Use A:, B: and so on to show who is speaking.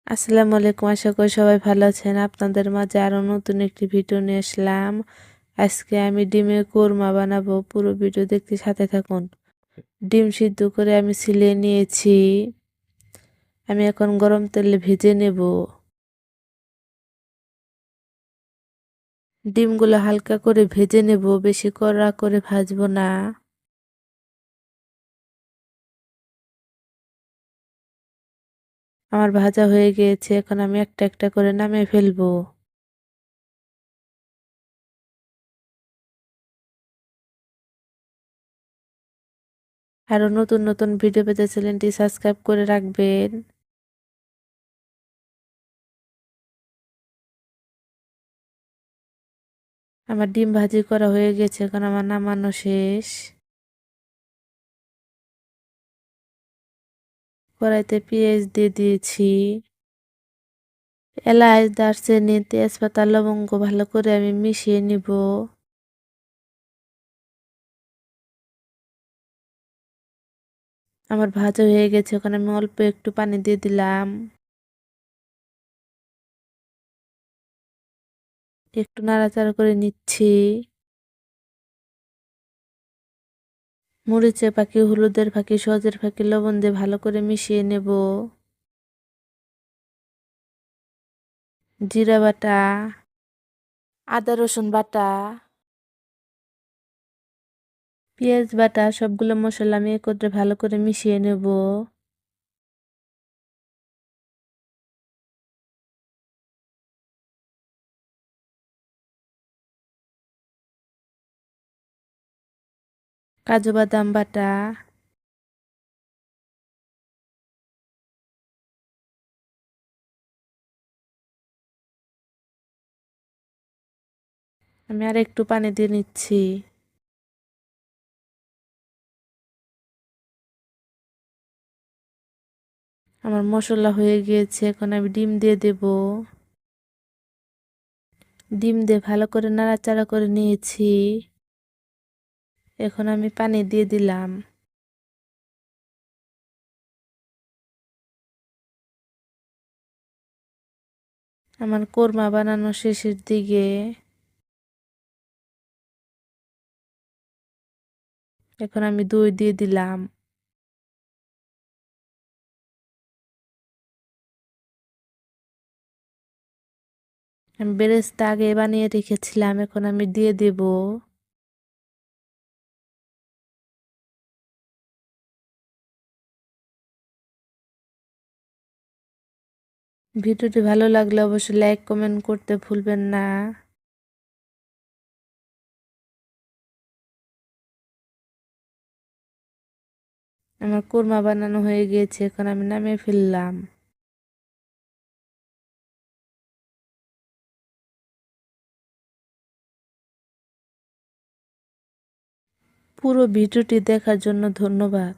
A: আসসালামু আলাইকুম। আশা করি সবাই ভালো আছেন। আপনাদের মাঝে আরো নতুন একটি ভিডিও নিয়ে আসলাম। আজকে আমি ডিমের কোরমা বানাবো। পুরো ভিডিও দেখতে সাথে থাকুন। ডিম সিদ্ধ করে আমি ছিলে নিয়েছি। আমি এখন গরম তেলে ভেজে নেব। ডিমগুলো হালকা করে ভেজে নেব, বেশি কড়া করে ভাজবো না। আমার ভাজা হয়ে গিয়েছে, এখন আমি একটা একটা করে নামিয়ে ফেলবো। আরো নতুন নতুন ভিডিও পেতে চ্যানেলটি সাবস্ক্রাইব করে রাখবেন। আমার ডিম ভাজি করা হয়ে গেছে, এখন আমার নামানো শেষ। কড়াইতে পেঁয়াজ দিয়ে দিয়েছি, এলাচ, দারচিনি, তেজপাতা, লবঙ্গ ভালো করে আমি মিশিয়ে নিব। আমার ভাজা হয়ে গেছে, ওখানে আমি অল্প একটু পানি দিয়ে দিলাম। একটু নাড়াচাড়া করে নিচ্ছি। মরিচের ফাঁকি, হলুদের ফাঁকি, সজের ফাঁকি, লবণ দিয়ে ভালো করে মিশিয়ে নেব। জিরা বাটা, আদা রসুন বাটা, পেঁয়াজ বাটা, সবগুলো মশলা আমি একত্রে ভালো করে মিশিয়ে নেব। কাজু বাদাম বাটা, আমি আর একটু পানি দিয়ে নিচ্ছি। আমার মশলা হয়ে গিয়েছে, এখন আমি ডিম দিয়ে দেব। ডিম দিয়ে ভালো করে নাড়াচাড়া করে নিয়েছি। এখন আমি পানি দিয়ে দিলাম। আমার কোরমা বানানো শেষের দিকে। এখন আমি দই দিয়ে দিলাম। আমি বেরেস্তা আগে বানিয়ে রেখেছিলাম, এখন আমি দিয়ে দেব। ভিডিওটি ভালো লাগলে অবশ্যই লাইক কমেন্ট করতে ভুলবেন না। আমার কোরমা বানানো হয়ে গিয়েছে, এখন আমি নামিয়ে ফেললাম। পুরো ভিডিওটি দেখার জন্য ধন্যবাদ।